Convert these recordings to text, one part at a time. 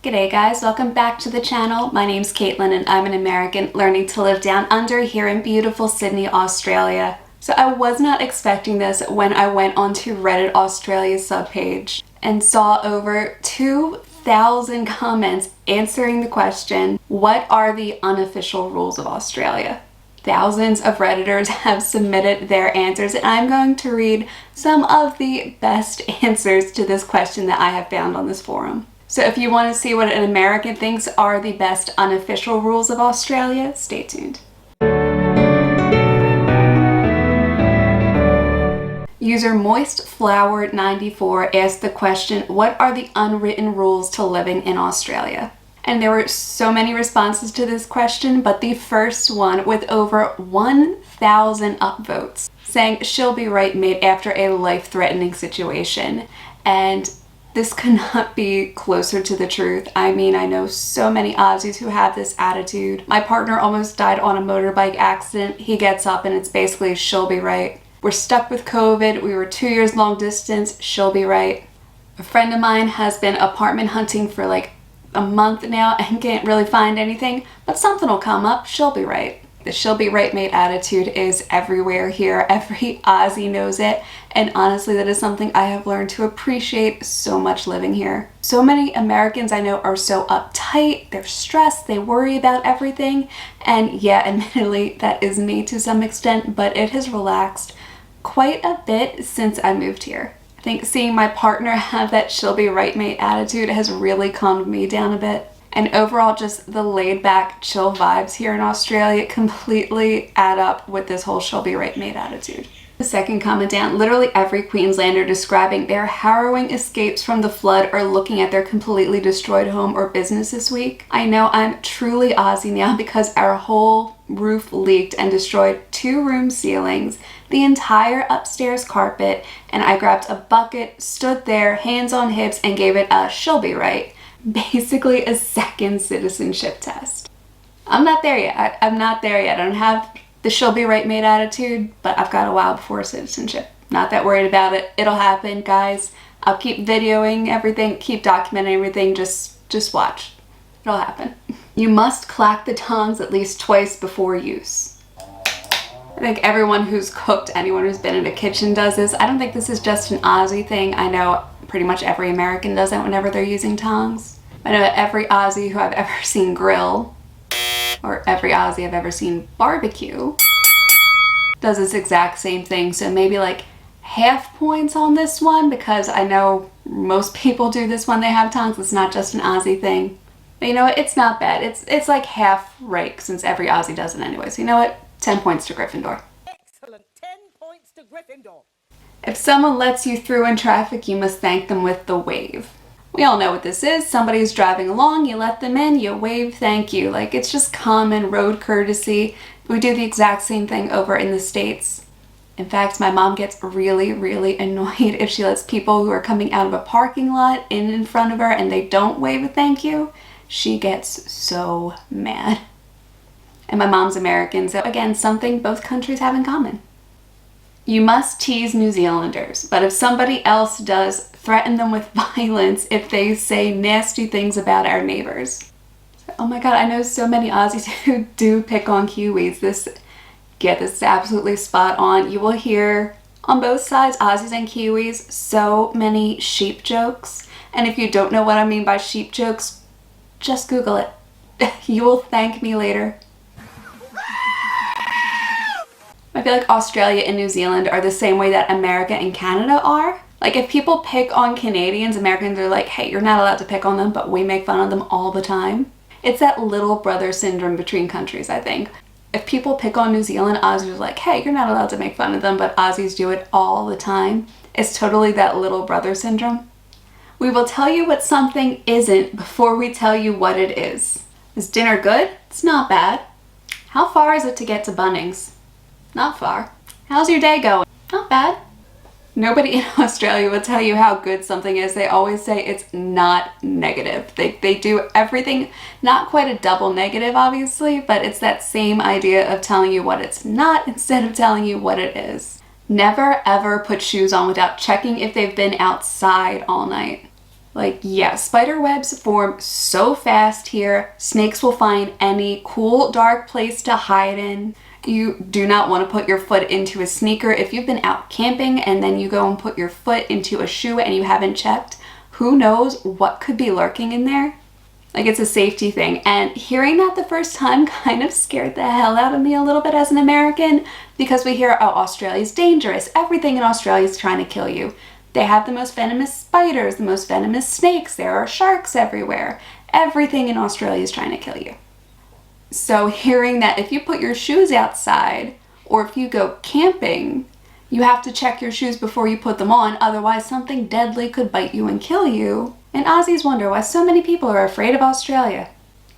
G'day guys, welcome back to the channel. My name's Kaitlyn and I'm an American learning to live down under here in beautiful Sydney, Australia. So I was not expecting this when I went onto Reddit Australia's subpage and saw over 2,000 comments answering the question, what are the unofficial rules of Australia? Thousands of Redditors have submitted their answers and I'm going to read some of the best answers to this question that I have found on this forum. So if you want to see what an American thinks are the best unofficial rules of Australia, stay tuned. User MoistFlower94 asked the question, what are the unwritten rules to living in Australia? And there were so many responses to this question, but the first one with over 1,000 upvotes saying she'll be right made after a life-threatening situation. And this could not be closer to the truth. I mean, I know so many Aussies who have this attitude. My partner almost died on a motorbike accident. He gets up and it's basically, she'll be right. We're stuck with COVID. We were 2 years long distance. She'll be right. A friend of mine has been apartment hunting for like a month now and can't really find anything, but something will come up. She'll be right. The she'll be right mate attitude is everywhere here. Every Aussie knows it. And honestly, that is something I have learned to appreciate so much living here. So many Americans I know are so uptight, they're stressed, they worry about everything. And yeah, admittedly, that is me to some extent, but it has relaxed quite a bit since I moved here. I think seeing my partner have that she'll be right mate attitude has really calmed me down a bit. And overall, just the laid back, chill vibes here in Australia completely add up with this whole she'll be right mate attitude. The second comment down, literally every Queenslander describing their harrowing escapes from the flood or looking at their completely destroyed home or business this week. I know I'm truly Aussie now because our whole roof leaked and destroyed 2 room ceilings, the entire upstairs carpet, and I grabbed a bucket, stood there, hands on hips, and gave it a she'll be right. Basically a second citizenship test. I'm not there yet. I'm not there yet. I don't have the she'll be right mate attitude, but I've got a while before citizenship. Not that worried about it. It'll happen, guys. I'll keep videoing everything, keep documenting everything. Just watch. It'll happen. You must clack the tongs at least twice before use. I think everyone who's cooked, anyone who's been in a kitchen does this. I don't think this is just an Aussie thing. I know pretty much every American does it whenever they're using tongs. I know every Aussie who I've ever seen grill, or every Aussie I've ever seen barbecue, does this exact same thing. So maybe like half points on this one because I know most people do this when they have tongs. It's not just an Aussie thing. But you know what? It's not bad. It's like half right since every Aussie does it anyway. So you know what? 10 points to Gryffindor. Excellent. 10 points to Gryffindor. If someone lets you through in traffic, you must thank them with the wave. We all know what this is. Somebody's driving along, you let them in, you wave thank you. Like, it's just common road courtesy. We do the exact same thing over in the States. In fact, my mom gets really, really annoyed if she lets people who are coming out of a parking lot in front of her and they don't wave a thank you. She gets so mad. And my mom's American, so again, something both countries have in common. You must tease New Zealanders, but if somebody else does, threaten them with violence if they say nasty things about our neighbors. Oh my god, I know so many Aussies who do pick on Kiwis. This is absolutely spot on. You will hear on both sides, Aussies and Kiwis, so many sheep jokes. And if you don't know what I mean by sheep jokes, just Google it. You will thank me later. I feel like Australia and New Zealand are the same way that America and Canada are. Like, if people pick on Canadians, Americans are like, hey, you're not allowed to pick on them, but we make fun of them all the time. It's that little brother syndrome between countries, I think. If people pick on New Zealand, Aussies are like, hey, you're not allowed to make fun of them, but Aussies do it all the time. It's totally that little brother syndrome. We will tell you what something isn't before we tell you what it is. Is dinner good? It's not bad. How far is it to get to Bunnings? Not far. How's your day going? Not bad. Nobody in Australia will tell you how good something is. They always say it's not negative. They do everything, not quite a double negative obviously, but it's that same idea of telling you what it's not instead of telling you what it is. Never ever put shoes on without checking if they've been outside all night. Like, yeah, spider webs form so fast here. Snakes will find any cool, dark place to hide in. You do not want to put your foot into a sneaker. If you've been out camping and then you go and put your foot into a shoe and you haven't checked, who knows what could be lurking in there? Like, it's a safety thing. And hearing that the first time kind of scared the hell out of me a little bit as an American, because we hear, oh, Australia's dangerous. Everything in Australia is trying to kill you. They have the most venomous spiders, the most venomous snakes. There are sharks everywhere. Everything in Australia is trying to kill you. So hearing that if you put your shoes outside or if you go camping, you have to check your shoes before you put them on, otherwise something deadly could bite you and kill you. And Aussies wonder why so many people are afraid of Australia.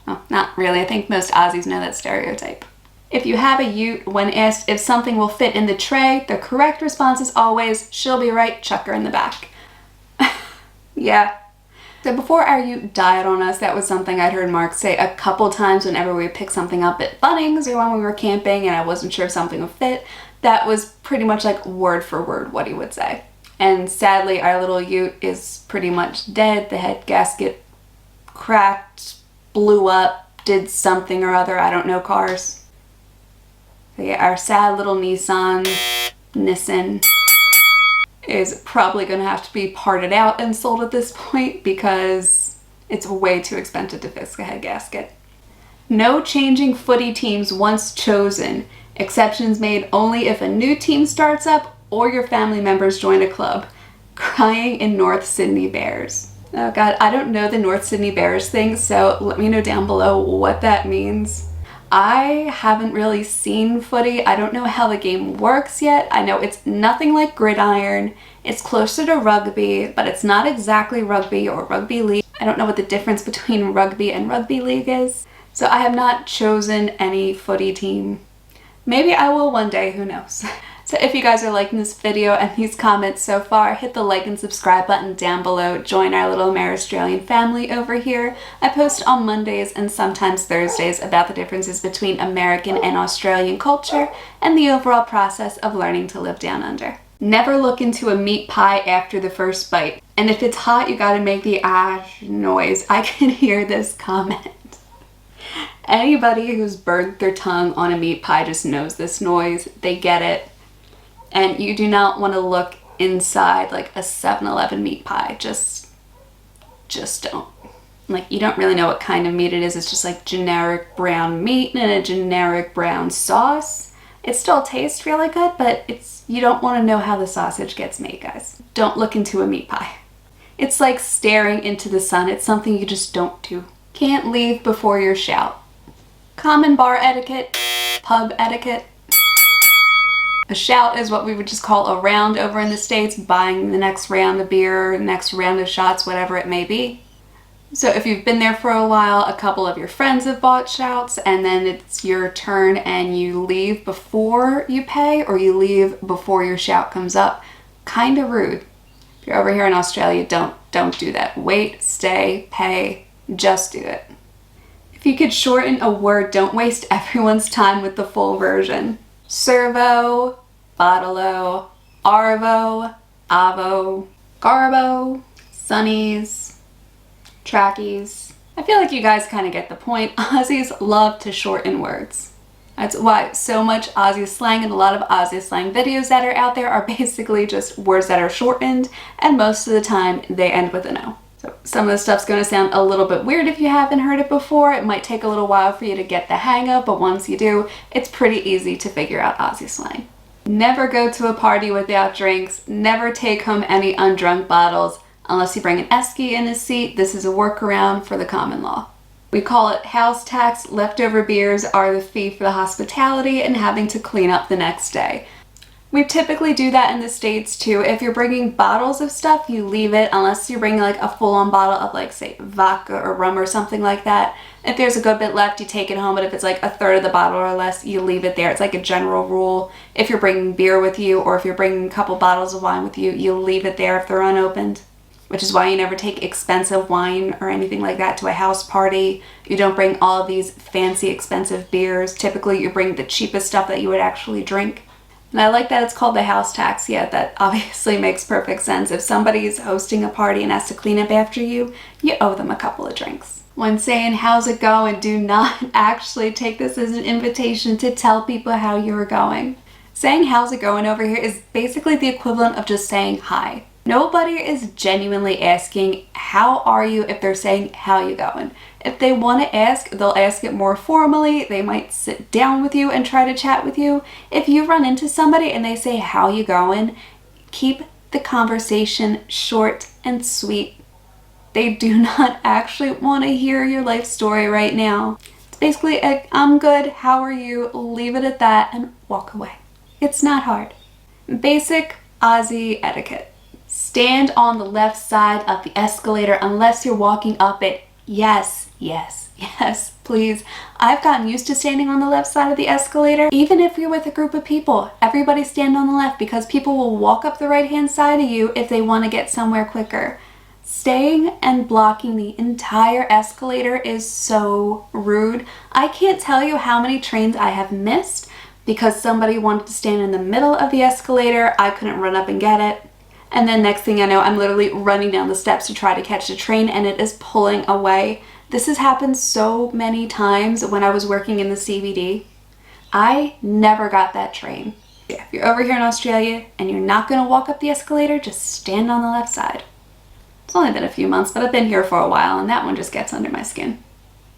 Well, not really. I think most Aussies know that stereotype. If you have a ute, when asked if something will fit in the tray, the correct response is always, she'll be right, chuck her in the back. Yeah. So before our ute died on us, that was something I'd heard Mark say a couple times whenever we would pick something up at Bunnings or when we were camping and I wasn't sure if something would fit. That was pretty much like word for word what he would say. And sadly, our little ute is pretty much dead. The head gasket cracked, blew up, did something or other. I don't know cars. So yeah, our sad little Nissan is probably going to have to be parted out and sold at this point because it's way too expensive to fix a head gasket. No changing footy teams once chosen. Exceptions made only if a new team starts up or your family members join a club. Crying in North Sydney Bears. Oh god, I don't know the North Sydney Bears thing, so let me know down below what that means. I haven't really seen footy. I don't know how the game works yet. I know it's nothing like gridiron. It's closer to rugby, but it's not exactly rugby or rugby league. I don't know what the difference between rugby and rugby league is. So I have not chosen any footy team. Maybe I will one day, who knows. So if you guys are liking this video and these comments so far, hit the like and subscribe button down below. Join our little Amer-Australian family over here. I post on Mondays and sometimes Thursdays about the differences between American and Australian culture and the overall process of learning to live down under. Never look into a meat pie after the first bite. And if it's hot, you gotta make the ah noise. I can hear this comment. Anybody who's burned their tongue on a meat pie just knows this noise. They get it. And you do not want to look inside like a 7-Eleven meat pie. Just don't. Like, you don't really know what kind of meat it is. It's just like generic brown meat and a generic brown sauce. It still tastes really good, but you don't want to know how the sausage gets made, guys. Don't look into a meat pie. It's like staring into the sun. It's something you just don't do. Can't leave before your shout. Common bar etiquette, pub etiquette. A shout is what we would just call a round over in the States, buying the next round of beer, next round of shots, whatever it may be. So if you've been there for a while, a couple of your friends have bought shouts, and then it's your turn and you leave before you pay or you leave before your shout comes up. Kind of rude. If you're over here in Australia, don't do that. Wait, stay, pay, just do it. If you could shorten a word, don't waste everyone's time with the full version. Servo, Bottle-o, Arvo, Avo, Garbo, Sunnies, Trackies. I feel like you guys kind of get the point. Aussies love to shorten words. That's why so much Aussie slang and a lot of Aussie slang videos that are out there are basically just words that are shortened, and most of the time they end with an O. So some of the stuff's going to sound a little bit weird if you haven't heard it before. It might take a little while for you to get the hang of, but once you do, it's pretty easy to figure out Aussie slang. Never go to a party without drinks. Never take home any undrunk bottles. Unless you bring an esky in a seat, this is a workaround for the common law. We call it house tax. Leftover beers are the fee for the hospitality and having to clean up the next day. We typically do that in the States too. If you're bringing bottles of stuff, you leave it unless you're bringing like a full-on bottle of like, say, vodka or rum or something like that. If there's a good bit left, you take it home, but if it's like a third of the bottle or less, you leave it there. It's like a general rule. If you're bringing beer with you or if you're bringing a couple bottles of wine with you, you'll leave it there if they're unopened. Which is why you never take expensive wine or anything like that to a house party. You don't bring all of these fancy expensive beers. Typically you bring the cheapest stuff that you would actually drink. And I like that it's called the house tax. Yeah, that obviously makes perfect sense. If somebody's hosting a party and has to clean up after you, you owe them a couple of drinks. When saying how's it going, do not actually take this as an invitation to tell people how you're going. Saying how's it going over here is basically the equivalent of just saying hi. Nobody is genuinely asking how are you if they're saying how you going. If they want to ask, they'll ask it more formally. They might sit down with you and try to chat with you. If you run into somebody and they say how you going, keep the conversation short and sweet. They do not actually want to hear your life story right now. It's basically a, I'm good, how are you, leave it at that and walk away. It's not hard. Basic Aussie etiquette. Stand on the left side of the escalator unless you're walking up it. Yes, yes, yes, please. I've gotten used to standing on the left side of the escalator. Even if you're with a group of people, everybody stand on the left because people will walk up the right-hand side of you if they want to get somewhere quicker. Staying and blocking the entire escalator is so rude. I can't tell you how many trains I have missed because somebody wanted to stand in the middle of the escalator. I couldn't run up and get it. And then next thing I know, I'm literally running down the steps to try to catch the train and it is pulling away. This has happened so many times when I was working in the CBD. I never got that train. If you're over here in Australia and you're not going to walk up the escalator, just stand on the left side. It's only been a few months, but I've been here for a while and that one just gets under my skin.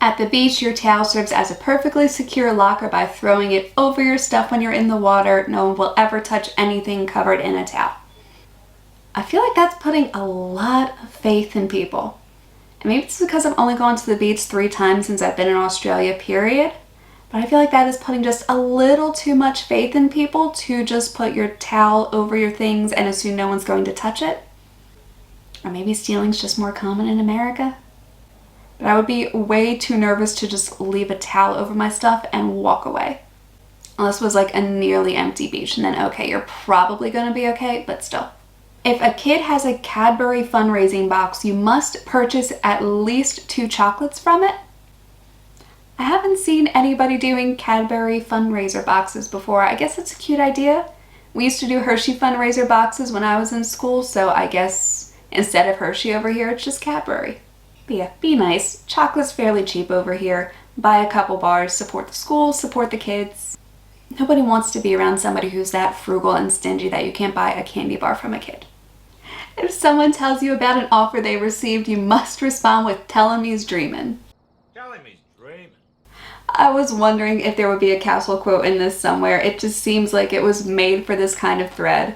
At the beach, your towel serves as a perfectly secure locker by throwing it over your stuff when you're in the water. No one will ever touch anything covered in a towel. I feel like that's putting a lot of faith in people. And maybe it's because I've only gone to the beach 3 times since I've been in Australia, period. But I feel like that is putting just a little too much faith in people to just put your towel over your things and assume no one's going to touch it. Or maybe stealing's just more common in America. But I would be way too nervous to just leave a towel over my stuff and walk away. Unless it was like a nearly empty beach and then okay, you're probably going to be okay, but still. If a kid has a Cadbury fundraising box, you must purchase at least 2 chocolates from it. I haven't seen anybody doing Cadbury fundraiser boxes before. I guess it's a cute idea. We used to do Hershey fundraiser boxes when I was in school, so I guess instead of Hershey over here, it's just Cadbury. But yeah, be nice. Chocolate's fairly cheap over here. Buy a couple bars, support the school, support the kids. Nobody wants to be around somebody who's that frugal and stingy that you can't buy a candy bar from a kid. If someone tells you about an offer they received, you must respond with, "Tell him he's dreaming." Tell him he's dreaming. I was wondering if there would be a castle quote in this somewhere. It just seems like it was made for this kind of thread.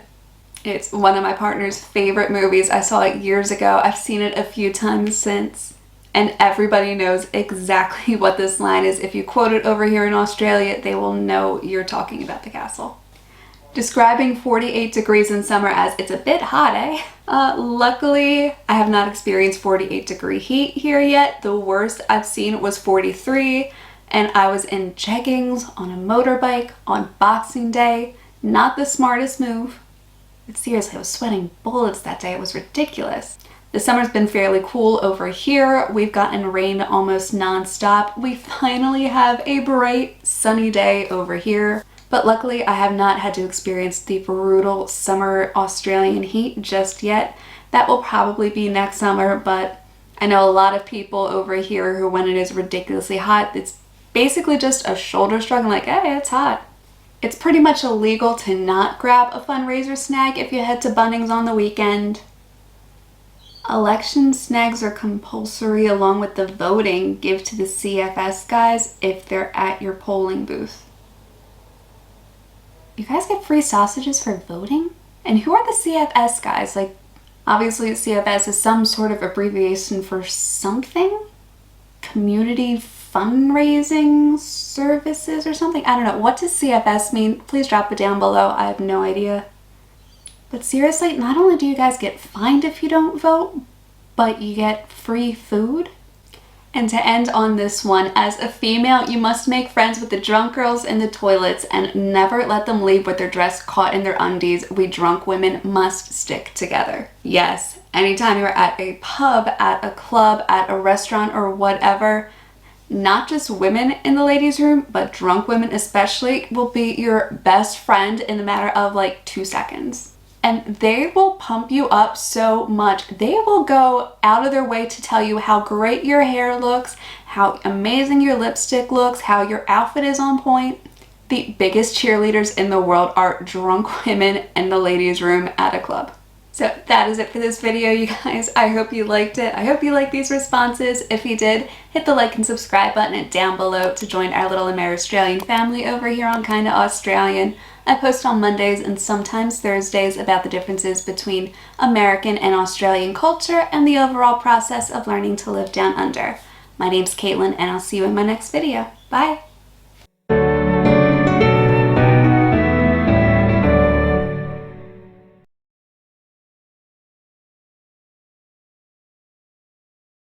It's one of my partner's favorite movies. I saw it years ago. I've seen it a few times since. And everybody knows exactly what this line is. If you quote it over here in Australia, they will know you're talking about the castle. Describing 48 degrees in summer as it's a bit hot, eh? Luckily, I have not experienced 48-degree heat here yet. The worst I've seen was 43, and I was in jeggings on a motorbike on Boxing Day. Not the smartest move. But seriously, I was sweating bullets that day. It was ridiculous. The summer's been fairly cool over here. We've gotten rain almost non-stop. We finally have a bright, sunny day over here. But luckily, I have not had to experience the brutal summer Australian heat just yet. That will probably be next summer, but I know a lot of people over here who, when it is ridiculously hot, it's basically just a shoulder shrug and like, hey, it's hot. It's pretty much illegal to not grab a fundraiser snack if you head to Bunnings on the weekend. Election snags are compulsory along with the voting. Give to the CFS guys if they're at your polling booth. You guys get free sausages for voting? And who are the CFS guys? Like, obviously CFS is some sort of abbreviation for something? Community fundraising services or something? I don't know. What does CFS mean? Please drop it down below. I have no idea. But seriously, not only do you guys get fined if you don't vote, but you get free food? And to end on this one, as a female, you must make friends with the drunk girls in the toilets and never let them leave with their dress caught in their undies. We drunk women must stick together. Yes, anytime you're at a pub, at a club, at a restaurant, or whatever, not just women in the ladies' room, but drunk women especially, will be your best friend in the matter of like 2 seconds. And they will pump you up so much. They will go out of their way to tell you how great your hair looks, how amazing your lipstick looks, how your outfit is on point. The biggest cheerleaders in the world are drunk women in the ladies' room at a club. So that is it for this video, you guys. I hope you liked it. I hope you liked these responses. If you did, hit the like and subscribe button down below to join our little Amer-Australian family over here on Kinda Australian. I post on Mondays and sometimes Thursdays about the differences between American and Australian culture and the overall process of learning to live down under. My name's Kaitlyn, and I'll see you in my next video. Bye!